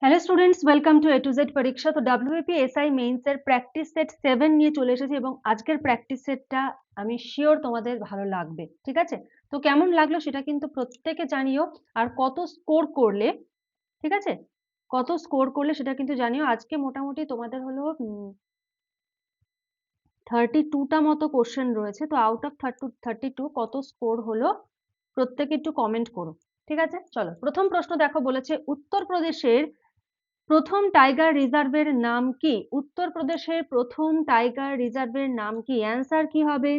Hello students, welcome to A to Z পরীক্ষা। তো WBP SI mains এর practice set 7 নিয়ে চলে এসেছি এবং আজকের প্র্যাকটিস সেটটা আমি শিওর তোমাদের ভালো লাগবে। ঠিক আছে, তো কেমন লাগলো সেটা কিন্তু প্রত্যেকে জানিও। আর কত স্কোর করলে, ঠিক আছে, কত স্কোর করলে সেটা কিন্তু জানিও। আজকে মোটামুটি তোমাদের হলো 32টা মতো কোশ্চেন রয়েছে। তো আউট অফ 32 কত স্কোর হলো প্রত্যেকে একটু কমেন্ট করো। ঠিক আছে, চলো প্রথম প্রশ্ন দেখো, বলেছে উত্তরপ্রদেশের প্রথম টাইগার রিজার্ভের নাম কি? উত্তরপ্রদেশের প্রথম টাইগার রিজার্ভের নাম কি? অ্যান্সার কি হবে?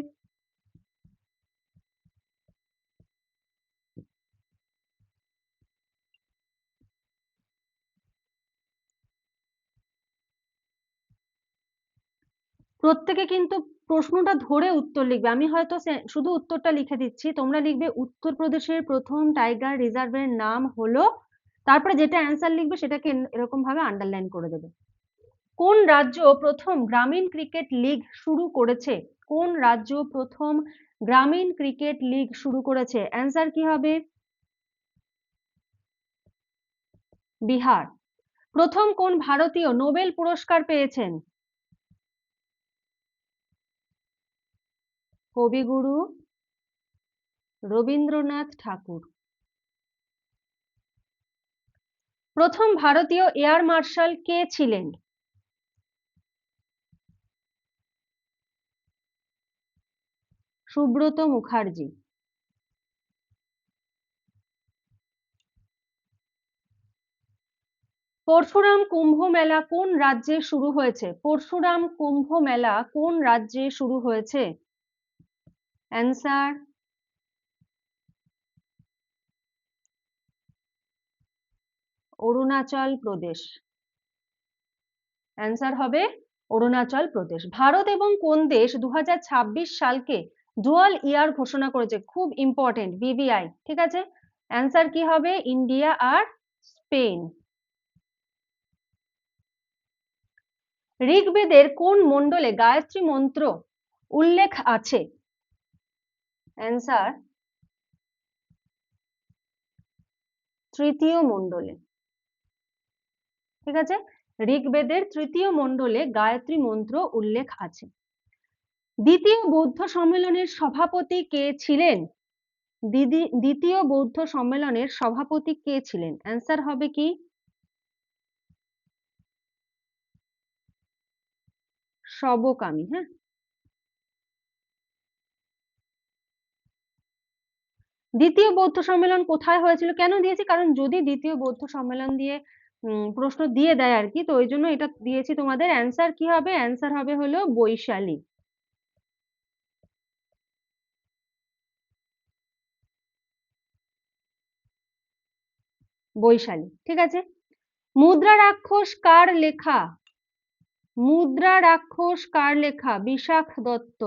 প্রত্যেকে কিন্তু প্রশ্নটা ধরে উত্তর লিখবে। আমি হয়তো শুধু উত্তরটা লিখে দিচ্ছি, তোমরা লিখবে উত্তরপ্রদেশের প্রথম টাইগার রিজার্ভের নাম হলো, তারপরে যেটা অ্যান্সার লিখবে সেটাকে এরকম ভাবে আন্ডারলাইন করে দেবে। কোন রাজ্য প্রথম গ্রামীণ ক্রিকেট লিগ শুরু করেছে? কোন রাজ্য প্রথম গ্রামীণ ক্রিকেট লিগ শুরু করেছে? অ্যান্সার কি হবে? বিহার। প্রথম কোন ভারতীয় নোবেল পুরস্কার পেয়েছেন? কবিগুরু রবীন্দ্রনাথ ঠাকুর। প্রথম ভারতীয় এয়ার মার্শাল কে ছিলেন? সুব্রত মুখার্জি। পরশুরাম কুম্ভ মেলা কোন রাজ্যে শুরু হয়েছে? পরশুরাম কুম্ভ মেলা কোন রাজ্যে শুরু হয়েছে? অ্যান্সার অরুণাচল প্রদেশ। অ্যান্সার হবে অরুণাচল প্রদেশ। ভারত এবং কোন দেশ 2026 সালকে ডুয়াল ইয়ার ঘোষণা করেছে? খুব ইম্পর্টেন্ট, বিবিআই। ঠিক আছে, অ্যান্সার কি হবে? ইন্ডিয়া আর স্পেন। ঋগ্বেদের কোন মণ্ডলে গায়ত্রী মন্ত্র উল্লেখ আছে? অ্যান্সার তৃতীয় মণ্ডলে। ঠিক আছে, ঋগ্বেদের তৃতীয় মণ্ডলে গায়ত্রী মন্ত্র উল্লেখ আছে। দ্বিতীয় বৌদ্ধ সম্মেলনের সভাপতি কে ছিলেন? দ্বিতীয় বৌদ্ধ সম্মেলনের সভাপতি কে ছিলেন? অ্যান্সার হবে কি? সবকামী। হ্যাঁ, দ্বিতীয় বৌদ্ধ সম্মেলন কোথায় হয়েছিল? কেন দিয়েছি, কারণ যদি দ্বিতীয় বৌদ্ধ সম্মেলন দিয়ে প্রশ্ন দিয়ে দেয় আর কি, তো ওই জন্য এটা দিয়েছি তোমাদের। অ্যান্সার কি হবে? অ্যান্সার হবে হলো বৈশালী। বৈশালী। ঠিক আছে, মুদ্রা রাক্ষস কার লেখা? মুদ্রা রাক্ষস কার লেখা? বিশাখ দত্ত।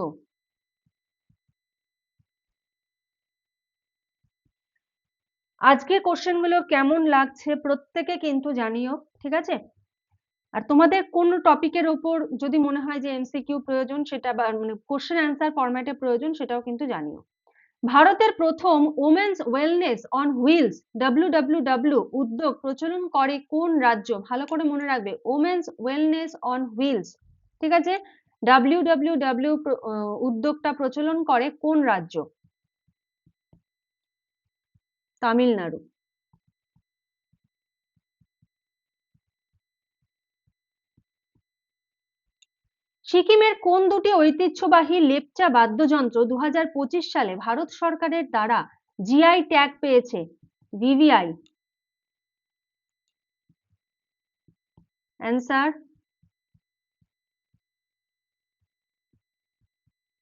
আজকে কোশ্চেন গুলো কেমন লাগছে প্রত্যেকে কিন্তু জানিও। ঠিক আছে, আর তোমাদের কোন টপিকের উপর যদি মনে হয় যে এমসিকিউ প্রয়োজন, সেটা বা মানে কোশ্চেন অ্যান্সার ফরম্যাটে প্রয়োজন, সেটাও কিন্তু জানিও। ভারতের প্রথম women's wellness on wheels WWW উদ্যোগ প্রচলন করে কোন রাজ্য? ভালো করে মনে রাখবে, ওমেন্স ওয়েলনেস অন হুইলস। ঠিক আছে, WWW উদ্যোগটা প্রচলন করে কোন রাজ্য? তামিলনাড়ু। সিকিমের কোন দুটি ঐতিহ্যবাহী লেপচা বাদ্যযন্ত্র 2025 সালে ভারত সরকারের দ্বারা জিআই ট্যাগ পেয়েছে? ভিভিআই। অ্যান্সার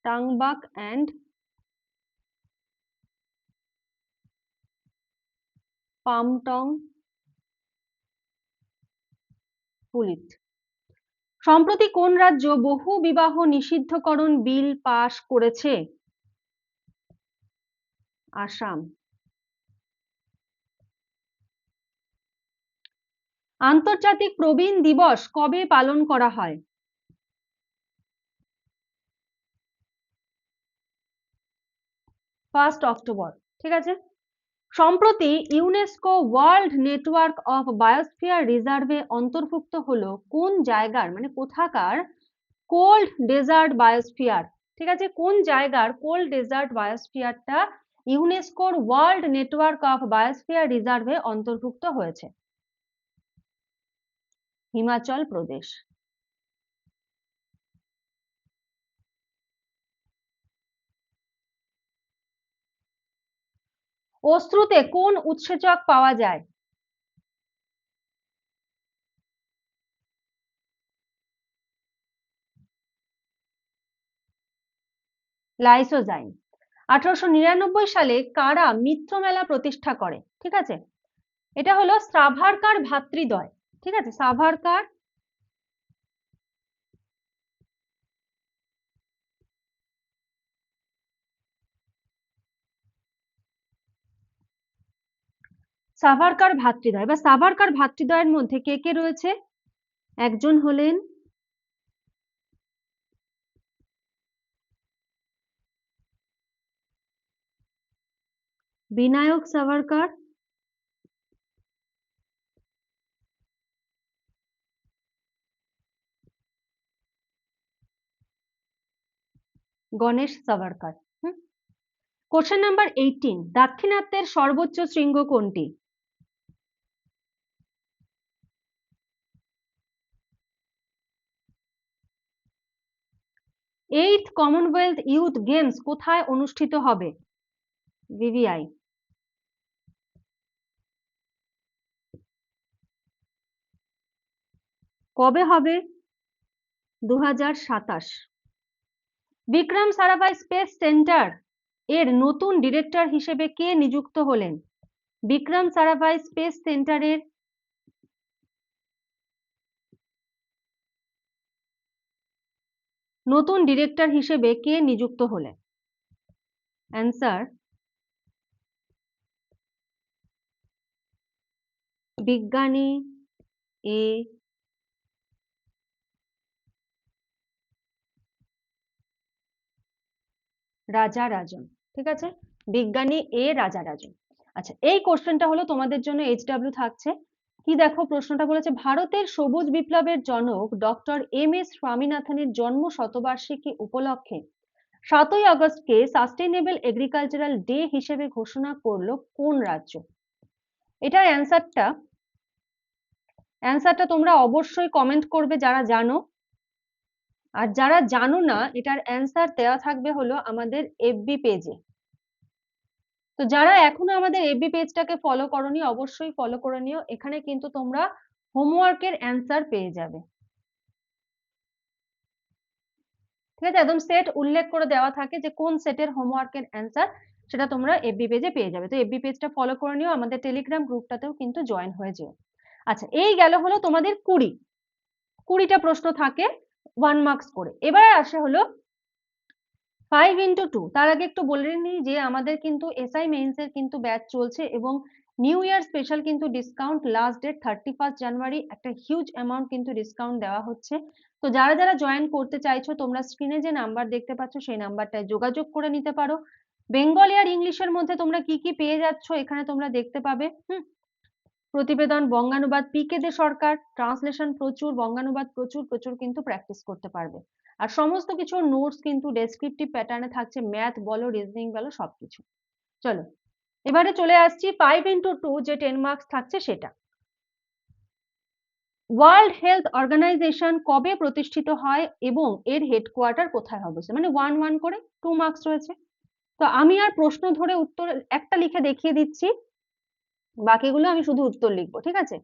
টাংবাক অ্যান্ড পামটং পুলিত। সম্প্রতি কোন রাজ্য বহু বিবাহ নিষিদ্ধকরণ বিল পাশ করেছে? আসাম। আন্তর্জাতিক প্রবীণ দিবস কবে পালন করা হয়? 1 অক্টোবর। ঠিক আছে, সম্প্রতি UNESCO world network of biosphere রিজার্ভে অন্তর্ভুক্ত হলো কোন জায়গার, মানে কোথাকার কোল্ড ডেজার্ট বায়োস্ফিয়ার? ঠিক আছে, কোন জায়গার কোল্ড ডেজার্ট বায়োস্ফিয়ারটা ইউনেস্কোর ওয়ার্ল্ড নেটওয়ার্ক অফ বায়োস্ফিয়ার রিজার্ভে অন্তর্ভুক্ত হয়েছে? হিমাচল প্রদেশ। অশ্রুতে কোন উৎসেচক পাওয়া যায়? লাইসোজাইম। 1899 সালে কারা মিত্র মেলা প্রতিষ্ঠা করে? ঠিক আছে, এটা হলো সাভারকার ভ্রাতৃদ্বয়। ঠিক আছে, সাভারকার সাভারকার ভ্রাতৃদ্বয় বা সাভারকার ভ্রাতৃদ্বয়ের মধ্যে কে কে রয়েছে? একজন হলেন বিনায়ক সাভারকার, গণেশ সাভারকার। কোশ্চেন নাম্বার 18, দাক্ষিণাত্যের সর্বোচ্চ শৃঙ্গ কোনটি? এইথ কমনওয়েলথ ইউথ গেমস কোথায় অনুষ্ঠিত হবে? ভিভিআই। কবে হবে? 2027। বিক্রম সারাভাই স্পেস সেন্টার এর নতুন ডিরেক্টর হিসেবে কে নিযুক্ত হলেন? বিক্রম সারাভাই স্পেস সেন্টারের নতুন ডিরেক্টর হিসেবে কে নিযুক্ত হলেন? অ্যান্সার বিজ্ঞানী এ রাজা রাজন। ঠিক আছে, বিজ্ঞানী এ রাজা রাজন। আচ্ছা, এই কোশ্চেনটা হলো তোমাদের জন্য এইচডব্লিউ থাকছে। কি দেখো, প্রশ্নটা বলেছে ভারতের সবুজ বিপ্লবের জনক ডক্টর এম এস স্বামীনাথনের জন্ম শতবার্ষিকী উপলক্ষে 7ই আগস্টকে সাস্টেইনেবল এগ্রিকালচারাল ডে হিসেবে ঘোষণা করলো কোন রাজ্য? এটার অ্যান্সারটা তোমরা অবশ্যই কমেন্ট করবে যারা জানো, আর যারা জানো না এটার অ্যান্সার দেওয়া থাকবে হলো আমাদের এফবি পেজে। তো যারা এখনো আমাদের এফবি পেজটাকে ফলো করোনি অবশ্যই ফলো করে নিও, এখানে কিন্তু তোমরা হোমওয়ার্কের অ্যান্সার পেয়ে যাবে। ঠিক আছে, একদম সেট উল্লেখ করে দেওয়া থাকে যে কোন সেটের হোমওয়ার্কের অ্যান্সার, সেটা তোমরা এফবি পেজে পেয়ে যাবে। তো এফবি পেজটা ফলো করে নিও, আমাদের টেলিগ্রাম গ্রুপটাতেও কিন্তু জয়েন হয়ে যেও। আচ্ছা, এই গেল হলো তোমাদের 20টা প্রশ্ন থাকে 1 মার্কস করে। এবার আসে হলো 5x2। তার আগে একটু বলে নিই যে আমাদের কিন্তু এসআই মেইনস এর কিন্তু ব্যাচ চলছে এবং নিউ ইয়ার স্পেশাল কিন্তু ডিসকাউন্ট, লাস্ট ডেট 31 জানুয়ারি, একটা হিউজ অ্যামাউন্ট কিন্তু ডিসকাউন্ট দেওয়া হচ্ছে। তো যারা যারা জয়েন করতে চাইছো তোমরা স্ক্রিনে যে নাম্বার দেখতে পাচ্ছ সেই নাম্বারটায় যোগাযোগ করে নিতে পারো। বেঙ্গলি আর ইংলিশের মধ্যে তোমরা কি কি পেয়ে যাচ্ছ এখানে তোমরা দেখতে পাবে। প্রতিবেদন, বঙ্গানুবাদ, পিকে দে সরকার, ট্রান্সলেশন প্রচুর, বঙ্গানুবাদ প্রচুর প্রচুর কিন্তু প্র্যাকটিস করতে পারবে। আর সমস্ত কিছু নোটস কিন্তু ডেসক্রিপটিভ প্যাটার্নে থাকছে, ম্যাথ বলো রিজনিং বলো সবকিছু। চলো এবারে চলে আসছি 5x2 যে 10 মার্কস থাকছে সেটা। ওয়ার্ল্ড হেলথ অর্গানাইজেশন কবে প্রতিষ্ঠিত হয় এবং এর হেডকোয়ার্টার কোথায় অবস্থিত? মানে 1 করে 2 মার্কস রয়েছে। তো আমি আর প্রশ্ন ধরে উত্তর একটা লিখে দেখিয়ে দিচ্ছি, বাকিগুলো আমি শুধু উত্তর লিখবো। ঠিক আছে,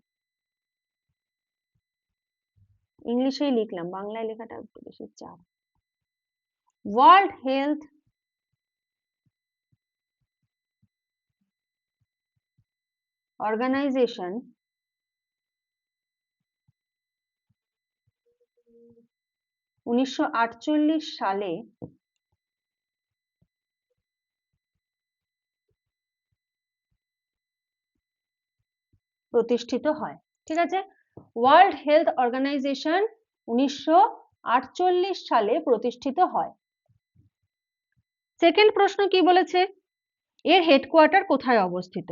ইংলিশেই লিখলাম, বাংলায় লেখাটা একটু বেশি চাপ। ওয়ার্ল্ড হেলথ অর্গানাইজেশন উনিশশো সালে প্রতিষ্ঠিত হয়। ঠিক আছে, ওয়ার্ল্ড হেলথ অর্গানাইজেশন 1948 সালে প্রতিষ্ঠিত হয়। সেকেন্ড প্রশ্ন কি বলেছে? এর হেডকোয়ার্টার কোথায় অবস্থিত?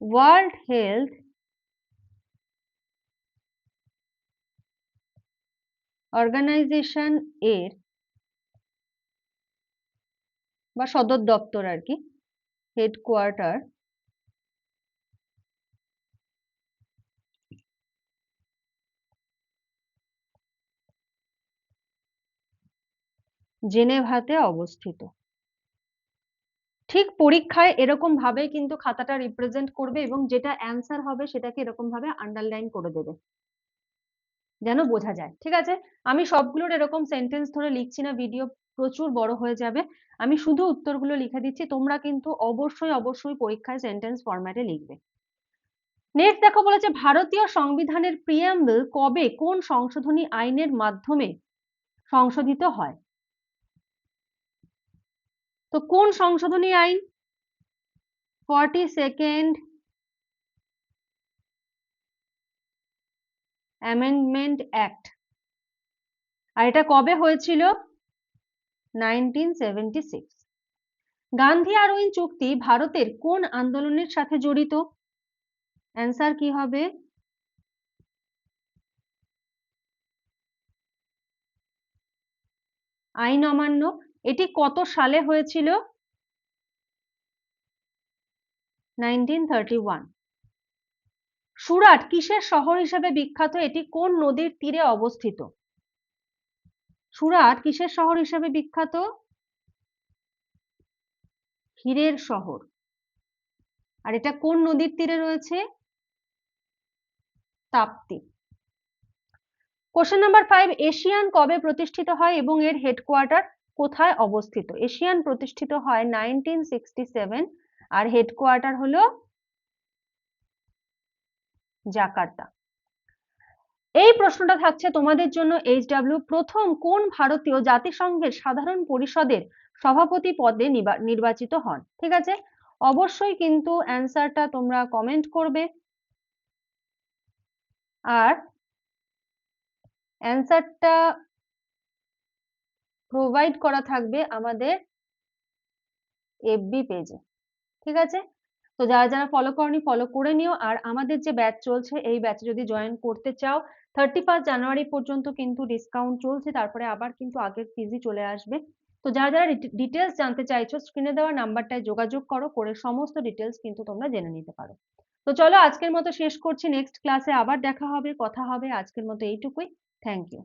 ওয়ার্ল্ড হেলথ অর্গানাইজেশন এর বা সদর দপ্তর আর কি, হেডকোয়ার্টার জেনেভাতে অবস্থিত। ঠিক পরীক্ষায় এরকম ভাবে কিন্তু খাতাটা রিপ্রেজেন্ট করবে এবং যেটা অ্যান্সার হবে সেটাকে এরকম ভাবে আন্ডারলাইন করে দেবে, যেন বোঝা যায়। ঠিক আছে, আমি সবগুলোর এরকম সেন্টেন্স ধরে লিখছি না, ভিডিও প্রচুর বড় হয়ে যাবে। আমি শুধু উত্তরগুলো লিখে দিচ্ছি, তোমরা কিন্তু অবশ্যই অবশ্যই পরীক্ষায় সেন্টেন্স ফরম্যাটে লিখবে। নেক্সট দেখো, বলেছে ভারতীয় সংবিধানের প্রিয়াম্বল কবে কোন সংশোধনী আইনের মাধ্যমে সংশোধিত হয়? তো কোন সংশোধনী আইন? 42nd amendment act. আর এটা কবে হয়েছিল? 1976। গান্ধী আরউইন চুক্তি ভারতের কোন আন্দোলনের সাথে জড়িত? অ্যান্সার কি হবে? আইন অমান্য। এটি কত সালে হয়েছিল? 1931। সুরাট কিসের শহর হিসেবে বিখ্যাত? এটি কোন নদীর তীরে অবস্থিত? সুরাট কিসের শহর হিসেবে বিখ্যাত? হীরের শহর। আর এটা কোন নদীর তীরে রয়েছে? তাপ্তি। কোশ্চেন নাম্বার 5, এশিয়ান কবে প্রতিষ্ঠিত হয় এবং এর হেডকোয়ার্টার কোথায় অবস্থিত? এশিয়ান প্রতিষ্ঠিত হয় 1967 আর হেডকোয়ার্টার হলো জাকার্তা। এই প্রশ্নটা থাকছে তোমাদের জন্য এইচডব্লিউ, প্রথম কোন ভারতীয় জাতিসংঘের সাধারণ পরিষদের সভাপতি পদে নির্বাচিত হন? ঠিক আছে, অবশ্যই কিন্তু অ্যান্সারটা তোমরা কমেন্ট করবে আর অ্যান্সারটা প্রোভাইড করা থাকবে আমাদের এফবি পেজে। ঠিক আছে, তো যারা যারা ফলো করনি ফলো করে নিও। আর আমাদের যে ব্যাচ চলছে, এই ব্যাচে যদি জয়েন করতে চাও 31 জানুয়ারি পর্যন্ত কিন্তু ডিসকাউন্ট চলছে, তারপরে আবার কিন্তু আগের ফিজই চলে আসবে। তো যারা যারা ডিটেলস জানতে চাইছো, স্ক্রিনে দেওয়া নাম্বারটায় যোগাযোগ করো, করে সমস্ত ডিটেলস কিন্তু তোমরা জেনে নিতে পারো। তো চলো আজকের মতো শেষ করছি, নেক্সট ক্লাসে আবার দেখা হবে, কথা হবে। আজকের মতো এইটুকুই। Thank you.